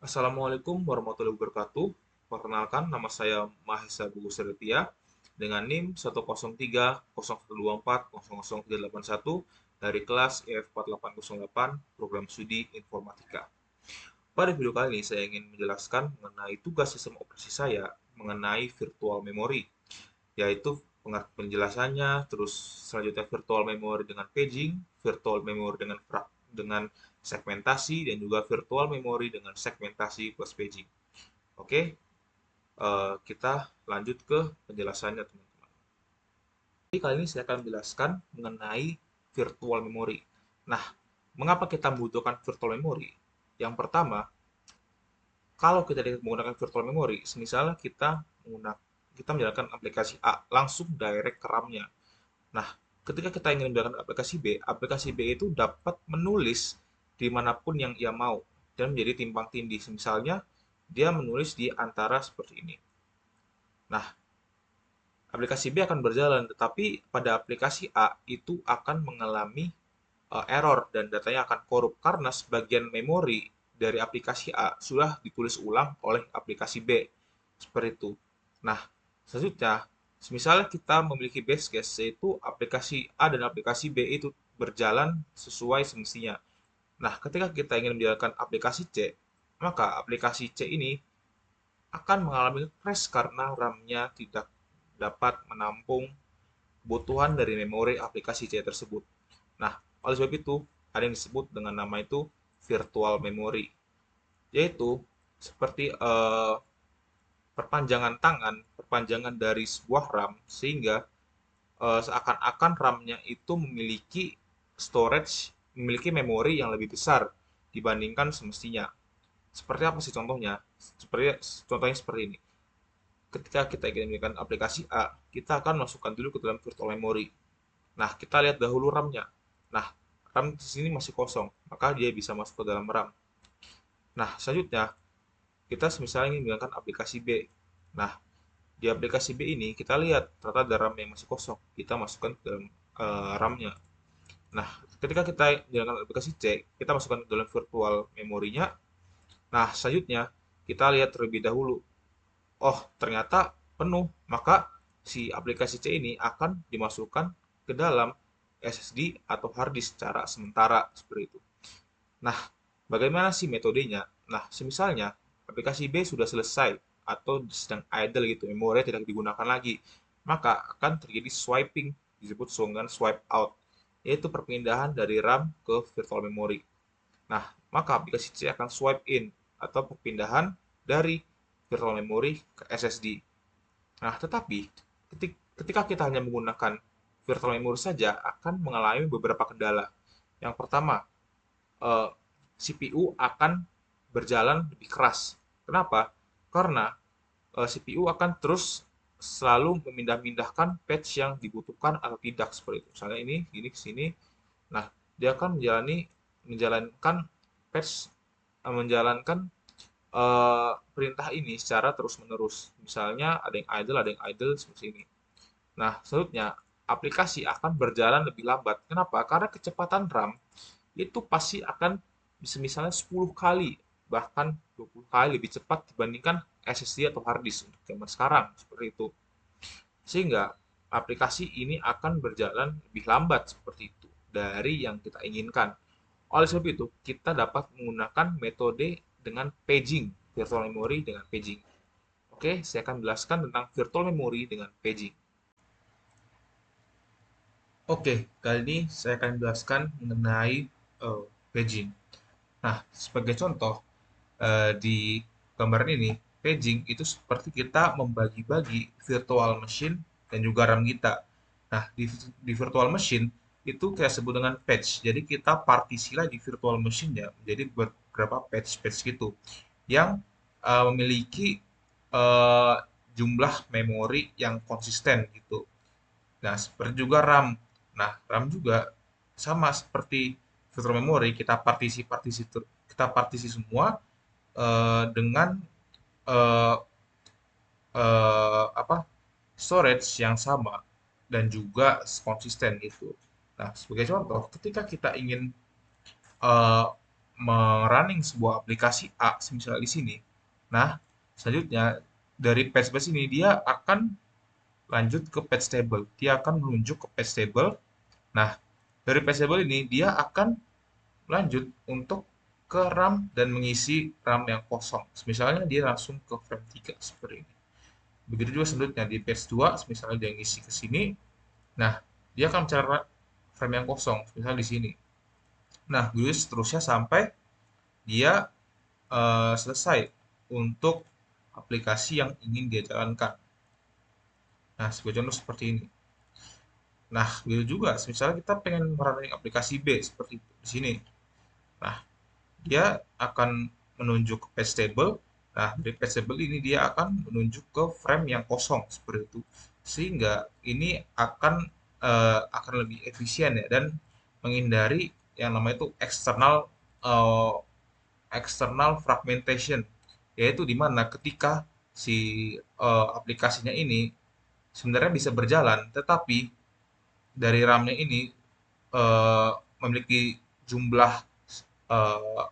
Assalamualaikum warahmatullahi wabarakatuh. Perkenalkan, nama saya Mahesa Buku Seretia dengan NIM 10301240031 dari kelas EF4808 Program Studi Informatika. Pada video kali ini saya ingin menjelaskan mengenai tugas sistem operasi saya mengenai virtual memory, yaitu penjelasannya, terus selanjutnya virtual memory dengan paging, virtual memory dengan segmentasi, dan juga virtual memory dengan segmentasi plus paging. Oke, kita lanjut ke penjelasannya, teman-teman. Jadi kali ini saya akan menjelaskan mengenai virtual memory. Nah, mengapa kita membutuhkan virtual memory? Yang pertama, kalau kita menggunakan virtual memory, misalnya kita menjalankan aplikasi A, langsung direct ke RAM-nya. Nah, ketika kita ingin menjalankan aplikasi B itu dapat menulis dimanapun yang ia mau dan menjadi timpang tindih. Misalnya, dia menulis di antara seperti ini. Nah, aplikasi B akan berjalan, tetapi pada aplikasi A itu akan mengalami error dan datanya akan korup karena sebagian memori dari aplikasi A sudah ditulis ulang oleh aplikasi B. Seperti itu. Nah, selanjutnya, misalnya kita memiliki base case, yaitu aplikasi A dan aplikasi B itu berjalan sesuai semestinya. Nah, ketika kita ingin menjalankan aplikasi C, maka aplikasi C ini akan mengalami crash karena RAM-nya tidak dapat menampung kebutuhan dari memori aplikasi C tersebut. Nah, oleh sebab itu, ada yang disebut dengan nama itu virtual memory, yaitu seperti perpanjangan tangan, perpanjangan dari sebuah RAM, sehingga seakan-akan RAM-nya itu memiliki memori yang lebih besar dibandingkan semestinya. Seperti apa sih contohnya? Contohnya seperti ini. Ketika kita ingin menggunakan aplikasi A, kita akan masukkan dulu ke dalam virtual memory. Nah, kita lihat dahulu RAM-nya. Nah, RAM di sini masih kosong, maka dia bisa masuk ke dalam RAM. Nah, selanjutnya kita misalnya ingin menggunakan aplikasi B. Nah, di aplikasi B ini kita lihat ternyata ada RAM yang masih kosong. Kita masukkan ke dalam RAM-nya. Nah, ketika kita menggunakan aplikasi C, kita masukkan ke dalam virtual memorinya. Nah, selanjutnya kita lihat terlebih dahulu. Oh, ternyata penuh. Maka si aplikasi C ini akan dimasukkan ke dalam SSD atau hard disk secara sementara seperti itu. Nah, bagaimana sih metodenya? Nah, misalnya aplikasi B sudah selesai atau sedang idle gitu, memori tidak digunakan lagi, maka akan terjadi swiping, disebut dengan swipe out, yaitu perpindahan dari RAM ke virtual memory. Nah, maka aplikasi C akan swipe in atau perpindahan dari virtual memory ke SSD. Nah, tetapi ketika kita hanya menggunakan virtual memory saja akan mengalami beberapa kendala. Yang pertama, CPU akan berjalan lebih keras. Kenapa? Karena CPU akan terus selalu memindah-mindahkan patch yang dibutuhkan atau tidak seperti itu. Misalnya ini ke sini. Nah, dia akan menjalankan patch, menjalankan perintah ini secara terus-menerus. Misalnya ada yang idle seperti ini. Nah, selanjutnya aplikasi akan berjalan lebih lambat. Kenapa? Karena kecepatan RAM itu pasti akan bisa misalnya 10 kali, bahkan 20 kali lebih cepat dibandingkan SSD atau hard disk untuk zaman sekarang, seperti itu. Sehingga aplikasi ini akan berjalan lebih lambat seperti itu dari yang kita inginkan. Oleh sebab itu, kita dapat menggunakan metode dengan paging, virtual memory dengan paging. Oke, saya akan menjelaskan tentang virtual memory dengan paging. Oke, kali ini saya akan menjelaskan mengenai paging. Nah, sebagai contoh, di gambaran ini, paging itu seperti kita membagi-bagi virtual machine dan juga RAM kita. Nah, di virtual machine itu kita sebut dengan patch. Jadi kita partisi lagi virtual machine-nya menjadi beberapa patch-patch gitu yang memiliki eh, jumlah memori yang konsisten gitu. Nah, seperti juga RAM. Nah, RAM juga sama seperti virtual memory, kita partisi semua dengan eh, apa storage yang sama dan juga konsisten itu. Nah, sebagai contoh, ketika kita ingin eh, merunning sebuah aplikasi A, misalnya di sini. Nah, selanjutnya dari page ini dia akan lanjut ke page table. Dia akan menunjuk ke page table. Nah, dari page table ini dia akan lanjut untuk ke RAM dan mengisi RAM yang kosong. Misalnya dia langsung ke frame 3 seperti ini. Begitu juga selanjutnya di page 2, misalnya dia ngisi ke sini. Nah, dia akan mencari frame yang kosong, misalnya di sini. Nah, begitu seterusnya sampai dia selesai untuk aplikasi yang ingin dia jalankan. Nah, sebagai contoh seperti ini. Nah, begitu juga, misalnya kita pengen merunning aplikasi B seperti itu, di sini. Nah, dia akan menunjuk ke page table. Nah, dari page table ini dia akan menunjuk ke frame yang kosong seperti itu. Sehingga ini akan lebih efisien ya dan menghindari yang namanya itu uh, external fragmentation, yaitu di mana ketika si aplikasinya ini sebenarnya bisa berjalan, tetapi dari RAM-nya ini eh, memiliki jumlah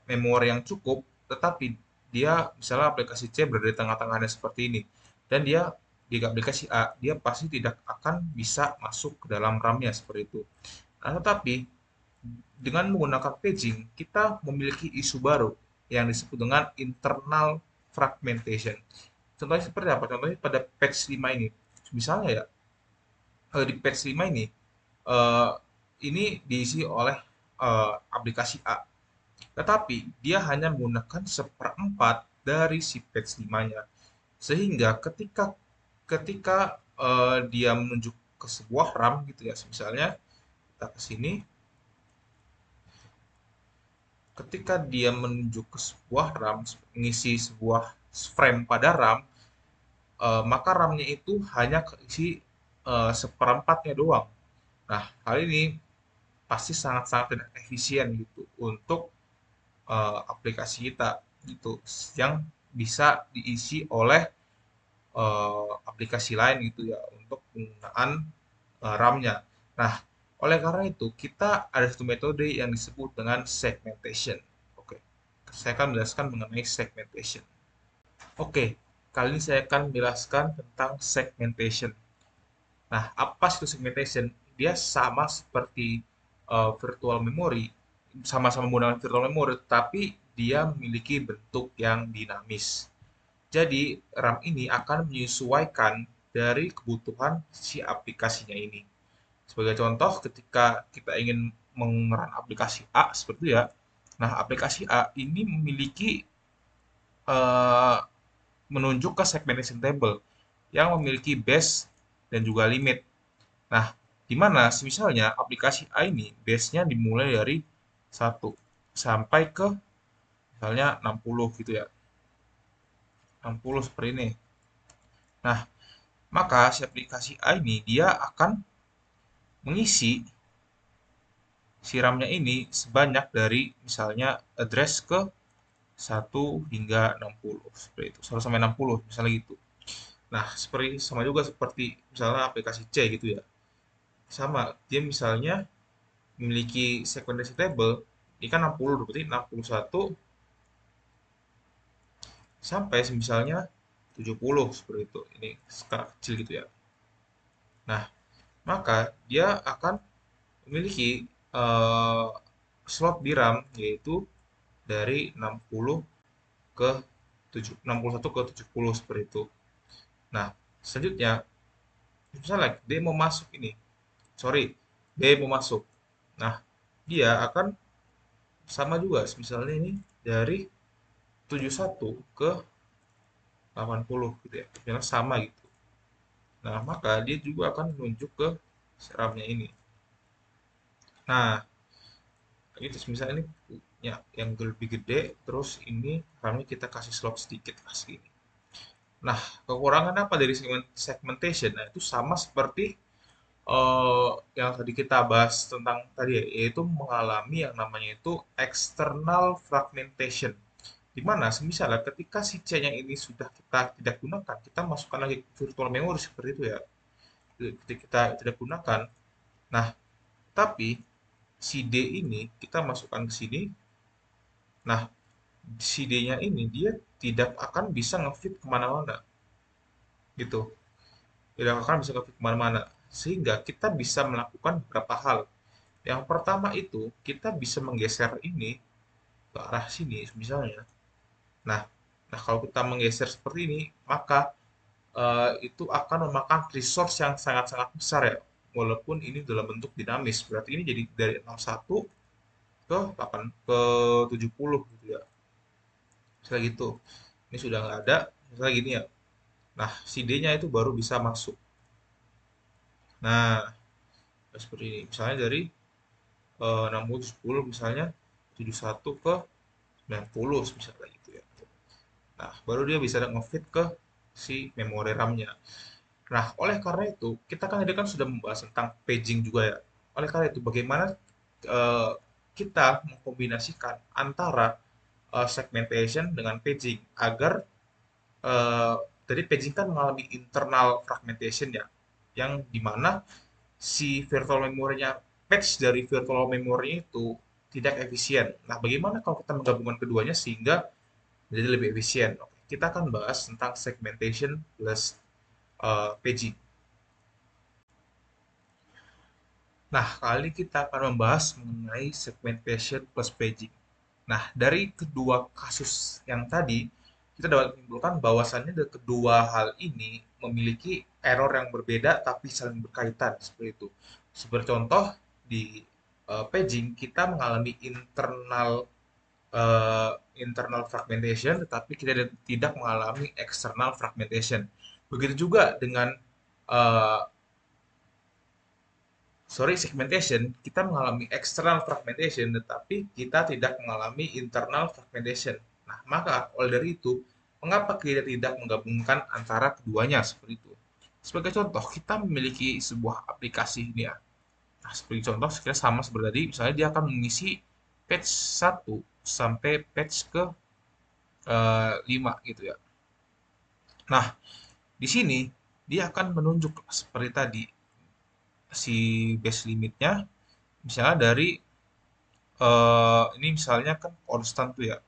memori yang cukup, tetapi dia misalnya aplikasi C berada di tengah-tengahnya seperti ini, dan dia di aplikasi A dia pasti tidak akan bisa masuk ke dalam RAM-nya seperti itu. Nah, tetapi dengan menggunakan paging, kita memiliki isu baru yang disebut dengan internal fragmentation. Contohnya seperti apa? Contohnya pada patch 5 ini. Misalnya ya, di patch 5 eh, ini diisi oleh aplikasi A. Tetapi dia hanya menggunakan seperempat dari si patch 5-nya. Sehingga ketika ketika dia menunjuk ke sebuah RAM gitu ya, misalnya kita ke sini, ketika dia menunjuk ke sebuah RAM, mengisi sebuah frame pada RAM, maka RAM-nya itu hanya keisi seperempatnya doang. Nah, hal ini pasti sangat-sangat tidak efisien gitu untuk aplikasi kita gitu yang bisa diisi oleh aplikasi lain gitu ya untuk penggunaan RAM-nya. Nah, oleh karena itu kita ada satu metode yang disebut dengan segmentation. Oke, saya akan menjelaskan mengenai segmentation. Oke, kali ini saya akan menjelaskan tentang segmentation. Nah, apa itu segmentation? Dia sama seperti virtual memory, sama-sama menggunakan virtual memory, tapi dia memiliki bentuk yang dinamis. Jadi, RAM ini akan menyesuaikan dari kebutuhan si aplikasinya ini. Sebagai contoh, ketika kita ingin mengeran aplikasi A seperti itu ya, nah aplikasi A ini memiliki eh, menunjuk ke segmentation table yang memiliki base dan juga limit. Nah, di mana misalnya aplikasi A ini base-nya dimulai dari 1 sampai ke misalnya 60 gitu ya. 60 seperti ini. Nah, maka si aplikasi A ini dia akan mengisi si RAM-nya ini sebanyak dari misalnya address ke 1 hingga 60 seperti itu. 1 sampai 60 misalnya gitu. Nah, sama juga seperti misalnya aplikasi C gitu ya. Sama, dia misalnya memiliki segmentation table, ini kan 60, berarti 61 sampai misalnya 70 seperti itu. Ini skala kecil gitu ya. Nah, maka dia akan memiliki eh, slot di RAM yaitu dari 60 ke 61 ke 70 seperti itu. Nah, selanjutnya misalnya D mau masuk ini. Sorry, D mau masuk. Nah, dia akan sama juga misalnya ini dari 71 ke 80 gitu ya. Misalnya sama gitu. Nah, maka dia juga akan menunjuk ke RAM-nya ini. Nah, itu misalnya ini punya yang lebih gede, terus ini RAM-nya kita kasih slot sedikit lah segini. Nah, kekurangan apa dari segmentation? Nah, itu sama seperti yang tadi kita bahas tentang tadi ya, yaitu mengalami yang namanya itu external fragmentation. Di mana misalnya ketika si C-nya ini sudah kita tidak gunakan, kita masukkan lagi ke virtual memory seperti itu ya. Ketika kita tidak gunakan. Nah, tapi si D ini kita masukkan ke sini, Nah, si D-nya ini dia tidak akan bisa ngefit kemana-mana gitu, tidak akan bisa ngefit kemana-mana, sehingga kita bisa melakukan beberapa hal. Yang pertama itu kita bisa menggeser ini ke arah sini misalnya. Nah, nah kalau kita menggeser seperti ini, maka itu akan memakan resource yang sangat-sangat besar ya. Walaupun ini dalam bentuk dinamis, berarti ini jadi dari 61 ke 8 ke 70 gitu ya. Misalnya gitu. Ini sudah nggak ada, misalnya gini ya. Nah, si D-nya itu baru bisa masuk. Nah, seperti ini. Misalnya dari 60 10 misalnya 71 ke 90 misalnya gitu ya. Nah, baru dia bisa nge-fit ke si memori RAM-nya. Nah, oleh karena itu, kita kan tadi kan sudah membahas tentang paging juga ya. Oleh karena itu, bagaimana eh, kita mengkombinasikan antara segmentation dengan paging agar eh, tadi paging kan mengalami internal fragmentation ya, yang dimana si virtual memory-nya patch dari virtual memory itu tidak efisien. Nah, bagaimana kalau kita menggabungkan keduanya sehingga menjadi lebih efisien? Oke, kita akan bahas tentang segmentation plus paging. Nah, kali ini kita akan membahas mengenai segmentation plus paging. Nah, dari kedua kasus yang tadi, kita dapat menyimpulkan bahwasannya dari kedua hal ini memiliki error yang berbeda tapi saling berkaitan seperti itu. Seperti contoh di paging kita mengalami eh, internal fragmentation tetapi kita tidak mengalami external fragmentation. Begitu juga dengan eh, segmentation, kita mengalami external fragmentation, tetapi kita tidak mengalami internal fragmentation. Nah, maka oleh dari itu, mengapa kita tidak menggabungkan antara keduanya seperti itu? Sebagai contoh, kita memiliki sebuah aplikasi ini ya. Nah, seperti contoh, sekiranya sama seperti tadi, misalnya dia akan mengisi patch 1 sampai patch ke 5 gitu ya. Nah, di sini dia akan menunjuk seperti tadi si base limitnya misalnya dari ini misalnya kan konstan tuh ya.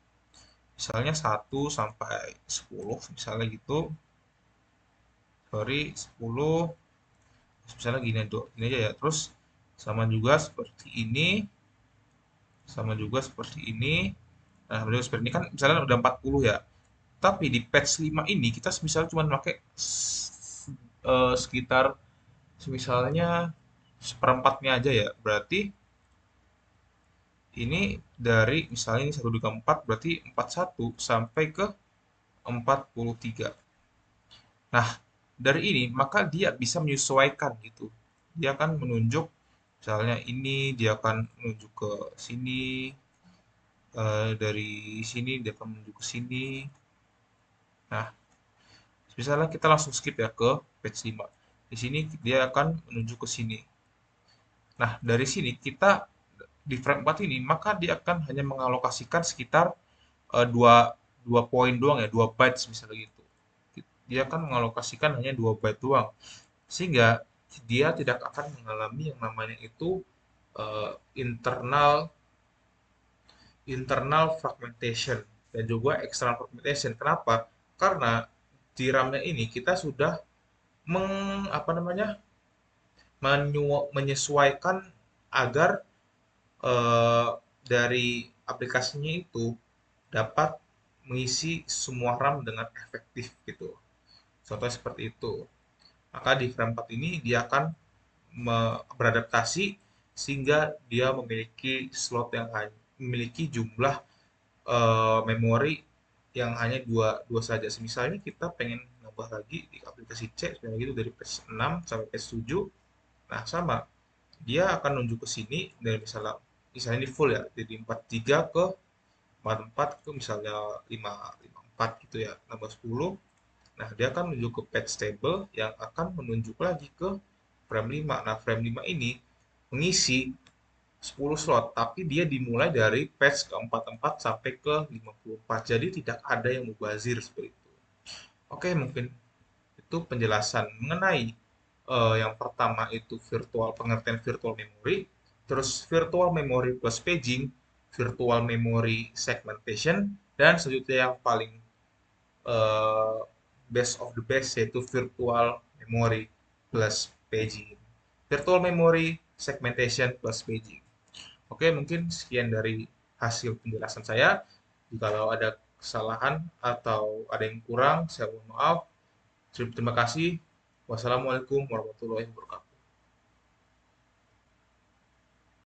Misalnya 1 sampai 10 misalnya gitu. Sorry, 10 misalnya gini aja ya. Terus sama juga seperti ini, sama juga seperti ini. Nah, juga seperti ini kan misalnya udah 40 ya. Tapi di patch 5 ini kita misalnya cuma pakai sekitar misalnya seperempatnya aja ya. Berarti ini dari misalnya ini 1 2 4 berarti 41 sampai ke 43. Nah, dari ini maka dia bisa menyesuaikan gitu. Dia akan menunjuk misalnya ini dia akan menunjuk ke sini, dari sini dia akan menunjuk ke sini. Nah, misalnya kita langsung skip ya ke page 5. Di sini dia akan menunjuk ke sini. Nah, dari sini kita di frame 4 ini maka dia akan hanya mengalokasikan sekitar dua dua poin doang ya, 2 bytes misalnya gitu. Dia akan mengalokasikan hanya 2 byte doang. Sehingga dia tidak akan mengalami yang namanya itu eh, internal internal fragmentation dan juga external fragmentation. Kenapa? Karena di RAM-nya ini kita sudah apa namanya menyesuaikan agar eh, dari aplikasinya itu dapat mengisi semua RAM dengan efektif gitu. Contohnya seperti itu. Maka di frame 4 ini dia akan beradaptasi sehingga dia memiliki slot yang memiliki jumlah memori yang hanya dua, dua saja. Misalnya kita pengen nambah lagi di aplikasi C, seperti gitu dari patch 6 sampai patch 7. Nah, sama. Dia akan nunjuk ke sini dari misalnya ini full ya, jadi 43 ke 44 ke misalnya 554 gitu ya, nambah 10. Nah, dia akan menuju ke patch table yang akan menunjuk lagi ke frame 5. Nah, frame 5 ini mengisi 10 slot, tapi dia dimulai dari patch ke 44 sampai ke 54. Jadi tidak ada yang mubazir seperti itu. Oke, mungkin itu penjelasan mengenai yang pertama itu pengertian virtual memory, terus virtual memory plus paging, virtual memory segmentation, dan selanjutnya yang paling eh, best of the best yaitu virtual memory plus paging. Virtual memory segmentation plus paging. Oke, mungkin sekian dari hasil penjelasan saya. Jikalau ada kesalahan atau ada yang kurang, saya mohon maaf. Terima kasih. Wassalamualaikum warahmatullahi wabarakatuh.